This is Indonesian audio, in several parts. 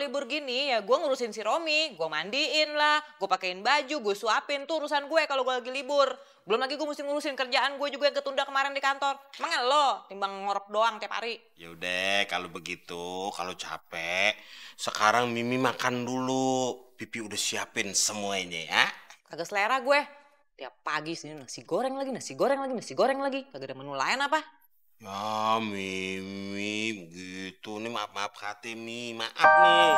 libur gini ya gue ngurusin si Romi. Gue mandiin lah, gue pakein baju, gue suapin. Tuh urusan gue kalau gue lagi libur. Belum lagi gue mesti ngurusin kerjaan gue juga yang ketunda kemarin di kantor. Emang lo timbang ngorok doang tiap hari. Yaudah kalau begitu, kalau capek, sekarang Mimi makan dulu. Pipi udah siapin semuanya ya. Kagak selera gue. Tiap pagi sini nasi goreng lagi, nasi goreng lagi, nasi goreng lagi. Kagak ada menu lain apa? Ya Mimi begitu. Nih maaf hati Mi, maaf nih.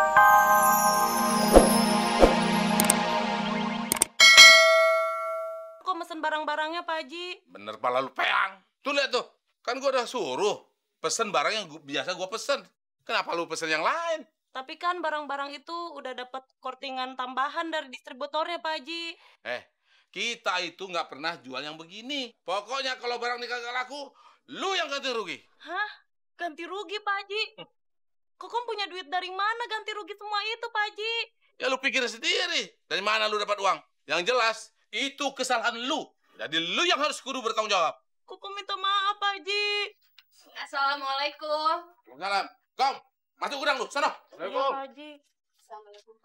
Kok mesen barang-barangnya Pak Haji? Bener pala lu peang. Tuh lihat tuh, kan gua udah suruh pesen barang yang biasa gua pesen. Kenapa lu pesen yang lain? Tapi kan barang-barang itu udah dapat kortingan tambahan dari distributornya Pak Haji. Kita itu nggak pernah jual yang begini. Pokoknya kalau barang ini kagak laku, lu yang ganti rugi. Hah? Ganti rugi Pak Haji? Kokom punya duit dari mana ganti rugi semua itu Pak Haji? Ya lu pikirin sendiri. Dari mana lu dapat uang? Yang jelas, itu kesalahan lu. Jadi lu yang harus kudu bertanggung jawab. Kokom minta maaf Pak Haji. Assalamualaikum. Salam. Kom, masuk gudang lu, sana. Iya Pak Haji. Assalamualaikum.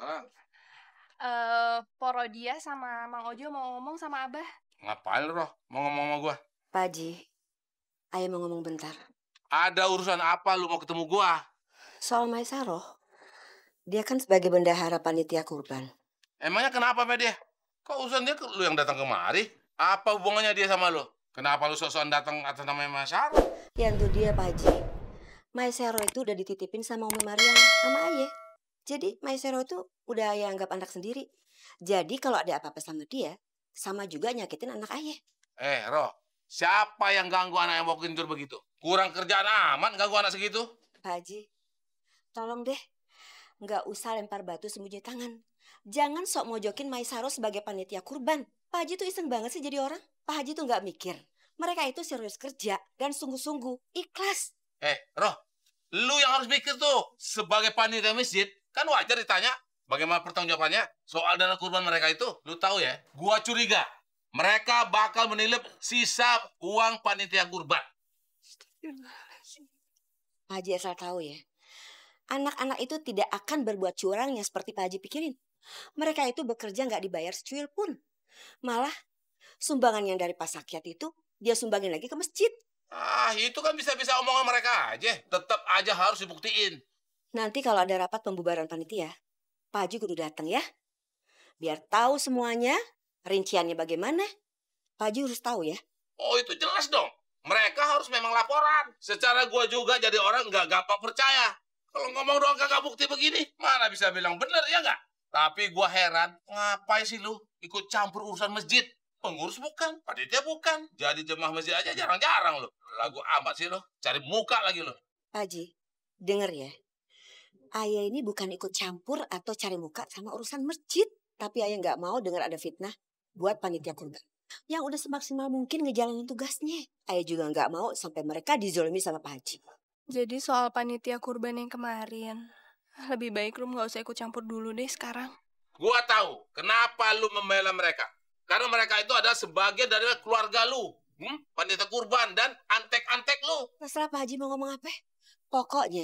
Ah, Porodia sama Mang Ojo mau ngomong sama Abah. ngapain lu, Roh? Mau ngomong sama gua? Pak Haji, ayah mau ngomong bentar. Ada urusan apa lu mau ketemu gua? Soal Maisaroh, dia kan sebagai bendahara panitia kurban. Emangnya kenapa sama dia? Kok urusan dia lu yang datang kemari? Apa hubungannya dia sama lu? Kenapa lu sok-sokan datang atas namanya Mas Syarif? Ya itu dia Pak Haji. Maisaroh itu udah dititipin sama Umi Mariam sama ayah. Jadi Maisaroh itu udah ayah anggap anak sendiri. Jadi kalau ada apa-apa sama dia, sama juga nyakitin anak ayah. Roh, siapa yang ganggu anak yang mau kencur begitu? Kurang kerjaan amat ganggu anak segitu? Pak Haji, tolong deh, nggak usah lempar batu sembunyi tangan. Jangan sok mojokin Maisaroh sebagai panitia kurban. Pak Haji tuh iseng banget sih jadi orang. Pak Haji tuh nggak mikir. Mereka itu serius kerja dan sungguh-sungguh ikhlas. Roh, lu yang harus mikir tuh. Sebagai panitia masjid, kan wajar ditanya bagaimana pertanggungjawabannya soal dana kurban mereka itu. Lu tahu ya, gua curiga mereka bakal menilep sisa uang panitia kurban. Pak Haji asal tahu ya, anak-anak itu tidak akan berbuat curang yang seperti Pak Haji pikirin. Mereka itu bekerja nggak dibayar secuil pun. Malah sumbangan yang dari Pak Sakyat itu dia sumbangin lagi ke masjid. Itu kan bisa-bisa omongan mereka aja. Tetap aja harus dibuktiin. Nanti kalau ada rapat pembubaran panitia, Pak Haji kudu datang ya. Biar tahu semuanya, rinciannya bagaimana. Pak Haji harus tahu ya. Oh itu jelas dong. Mereka harus memang laporan. Secara gua juga jadi orang nggak gampang percaya. Kalau ngomong doang kagak bukti begini, mana bisa bilang bener ya nggak? Tapi gua heran, ngapain sih lu ikut campur urusan masjid? Pengurus bukan, panitia bukan. Jadi jemaah masjid aja jarang-jarang lu. Lagu amat sih lu, cari muka lagi lu. Pak Haji, denger ya. Ayah ini bukan ikut campur atau cari muka sama urusan masjid. Tapi ayah nggak mau dengar ada fitnah buat panitia kurban. Yang udah semaksimal mungkin ngejalanin tugasnya. Ayah juga nggak mau sampai mereka dizolimi sama Pak Haji. Jadi soal panitia kurban yang kemarin, lebih baik lu nggak usah ikut campur dulu deh sekarang. Gua tahu kenapa lu membela mereka. Karena mereka itu adalah sebagian dari keluarga lu. Panitia kurban dan antek-antek lu. Terserah Pak Haji mau ngomong apa. Pokoknya,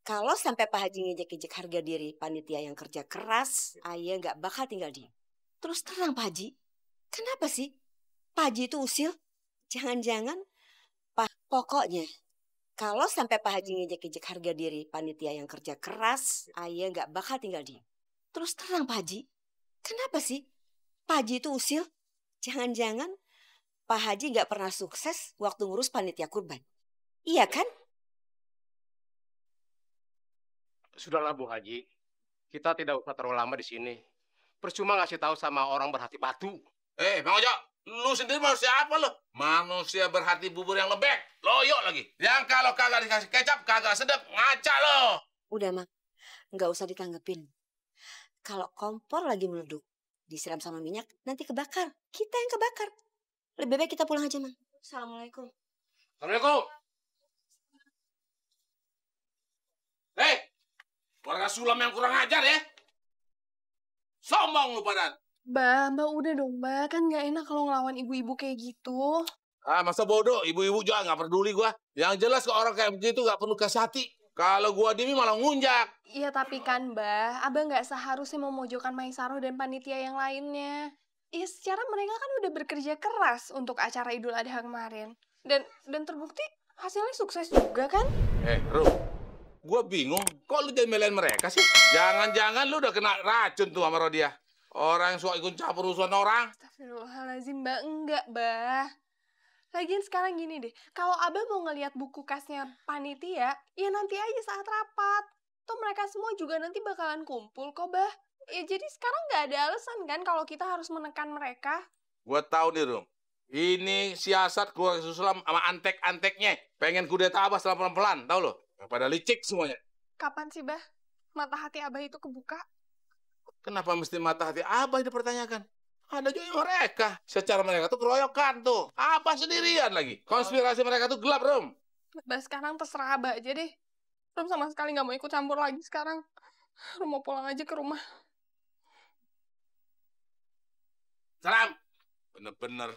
kalau sampai Pak Haji ngejek-ngejek harga diri panitia yang kerja keras, ayah nggak bakal tinggal diam. Terus terang Pak Haji, kenapa sih Pak Haji itu usil? Jangan-jangan, pokoknya, kalau sampai Pak Haji ngejek-ngejek harga diri panitia yang kerja keras, ayah nggak bakal tinggal diam. Terus terang Pak Haji, kenapa sih Pak Haji itu usil? Jangan-jangan Pak Haji nggak pernah sukses waktu ngurus panitia kurban. Iya kan? Sudahlah Bu Haji, kita tidak usah terlalu lama di sini. Percuma ngasih tahu sama orang berhati batu. Bang Ojo, lu sendiri manusia apa lu? Manusia berhati bubur yang lembek, loyo lagi. Yang kalau kagak dikasih kecap, kagak sedap, ngaca lo. Udah, Mak. Nggak usah ditanggepin. Kalau kompor lagi meleduk, disiram sama minyak, nanti kebakar. Kita yang kebakar. Lebih baik kita pulang aja, Mang. Assalamualaikum. Assalamualaikum. Warga Sulam yang kurang ajar ya. Sombong lu padan. Mbak udah dong, Mbak. Kan nggak enak kalau ngelawan ibu-ibu kayak gitu. Masa bodoh, ibu-ibu juga nggak peduli gua. Yang jelas ke orang kayak begitu nggak perlu kasih hati. Kalau gua dimi malah ngunjak. Iya tapi kan, Mbah, Abah nggak seharusnya memojokkan Maisaro dan panitia yang lainnya. Ya secara mereka kan udah bekerja keras untuk acara Idul Adha kemarin. Dan terbukti hasilnya sukses juga kan? Rum, gua bingung. Kok lu jadi melain mereka sih? Jangan-jangan lu udah kena racun tuh sama Rodia. Orang yang suka ikut campur urusan orang. Astagfirullahaladzim, Mbak. Enggak, Mbah. Lagian sekarang gini deh, kalau Abah mau ngelihat buku kasnya panitia, ya nanti aja saat rapat. Toh mereka semua juga nanti bakalan kumpul kok, Bah. Ya jadi sekarang nggak ada alasan kan kalau kita harus menekan mereka. Gua tahu nih, Rum. Ini siasat keluarga Susulam sama antek-anteknya. Pengen kudeta Abah setelah pelan-pelan, tahu lo? Pada licik semuanya. Kapan sih, Bah? Mata hati Abah itu kebuka? Kenapa mesti mata hati Abah dipertanyakan? Ada juga mereka. Secara mereka tuh keroyokan tuh. Abah sendirian lagi. Konspirasi mereka tuh gelap, Rum. Bah, sekarang terserah Abah aja deh. Rum sama sekali nggak mau ikut campur lagi sekarang. Rum mau pulang aja ke rumah. Salam. Bener-bener.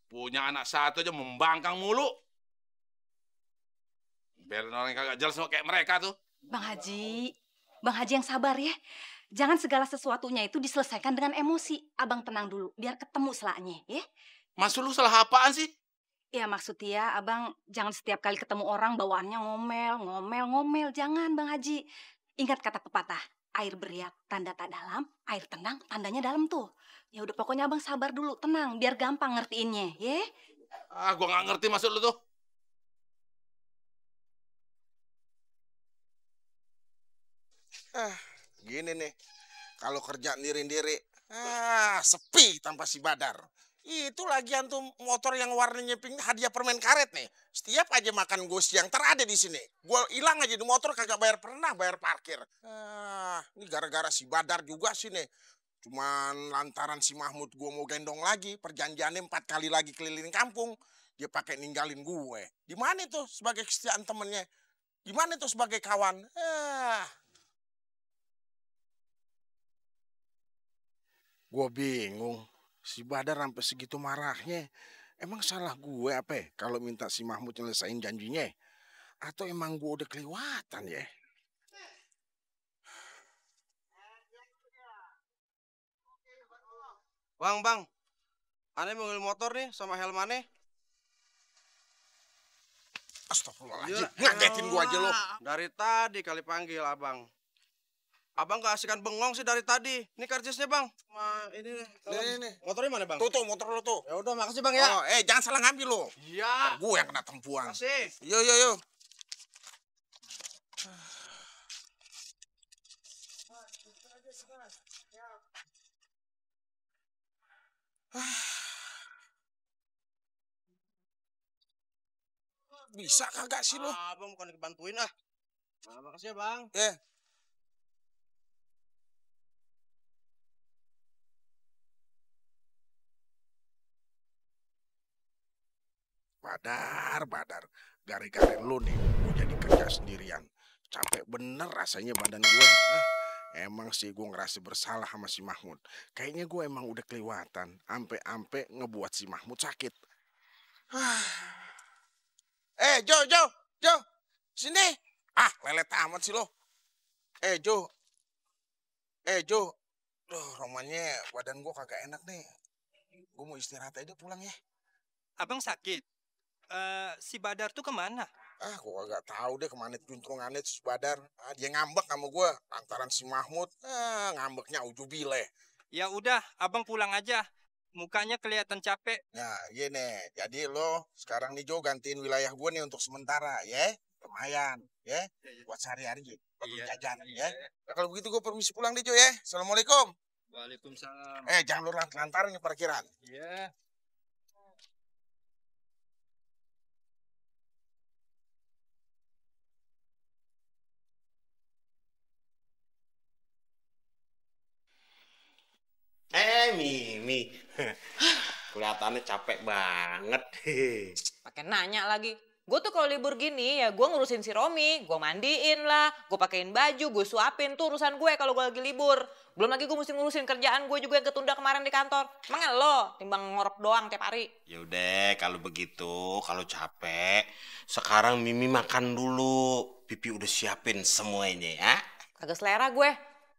Punya anak satu aja membangkang mulu. Biarin orang yang kagak jelas sama kayak mereka tuh. Bang Haji yang sabar ya. Jangan segala sesuatunya itu diselesaikan dengan emosi. Abang tenang dulu, biar ketemu selaknya, ya. Maksud lu salah apaan sih? Ya maksud dia, abang jangan setiap kali ketemu orang bawaannya ngomel. Jangan, Bang Haji. Ingat kata pepatah, air beriak tanda tak dalam, air tenang tandanya dalam tuh. Ya udah pokoknya abang sabar dulu, tenang, biar gampang ngertiinnya, ya. Gua nggak ngerti maksud lu tuh. Gini nih, kalau kerja ndiri-ndiri, sepi tanpa si Badar. Itu lagian tuh motor yang warnanya pink hadiah permen karet nih. Setiap aja makan gue siang terada di sini. Gue hilang aja di motor kagak bayar parkir. Ini gara-gara si Badar juga sih nih. Cuman lantaran si Mahmud gue mau gendong lagi, perjanjiannya 4 kali lagi keliling kampung. Dia pakai ninggalin gue. Di mana tuh sebagai kesetiaan temennya? Gimana tuh sebagai kawan? Gue bingung, si Badar sampai segitu marahnya. Emang salah gue apa ya kalau minta si Mahmud nyelesain janjinya? Atau emang gue udah kelewatan ya? Bang, aneh mau ngambil motor nih sama helm aneh. Astagfirullahaladzim, ngagetin gue aja lo. Dari tadi kali panggil abang. Abang gak asikan bengong sih dari tadi. Ini karcisnya bang. Ini nih. Motornya mana bang? Tuh, motor lo tuh. Ya udah makasih bang ya. Jangan salah ngambil lo. Iya. Gue yang kena tempuan. Makasih. Yo. Bisa kagak sih lo? Abang bukan dibantuin ah. Makasih ya bang. Badar. Gara-gara lu nih, gue jadi kerja sendirian. Capek bener rasanya badan gue. Emang sih gue ngerasa bersalah sama si Mahmud. Kayaknya gue emang udah kelewatan. Ampe ngebuat si Mahmud sakit. Jo. Sini. Lelet amat sih lo. Jo. Duh, romannya badan gue kagak enak nih. Gue mau istirahat aja pulang ya. Abang sakit? Si Badar tuh kemana? Gue gak tahu deh kemana juntrungannya si Badar. Dia ngambek sama gue lantaran si Mahmud. Ngambeknya ujubile. Ya udah, abang pulang aja. Mukanya kelihatan capek. Nah, gini. Jadi lo sekarang nih Jo gantiin wilayah gue nih untuk sementara ya. Lumayan ya. Buat sehari-hari buat jajan ya. Nah, kalau begitu gue permisi pulang deh Jo ya. Assalamualaikum. Waalaikumsalam. Jangan lu lantaran nih parkiran. Iya. Mimi. Kelihatannya capek banget. Pakai nanya lagi. Gue tuh kalau libur gini ya gue ngurusin si Romi. Gue mandiin lah, gue pakein baju, gue suapin. Tuh urusan gue kalau gue lagi libur. Belum lagi gue mesti ngurusin kerjaan gue juga yang ketunda kemarin di kantor. Emang lo timbang ngorok doang tiap hari. Yaudah kalau begitu, kalau capek, sekarang Mimi makan dulu. Pipi udah siapin semuanya ya. Kagak selera gue.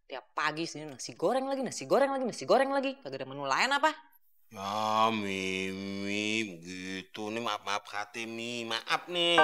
Tiap pagi sini nasi goreng lagi, nasi goreng lagi, nasi goreng lagi. Kagak ada menu lain apa? Ya Mimi, begitu. Nih maaf hati Mi, maaf nih.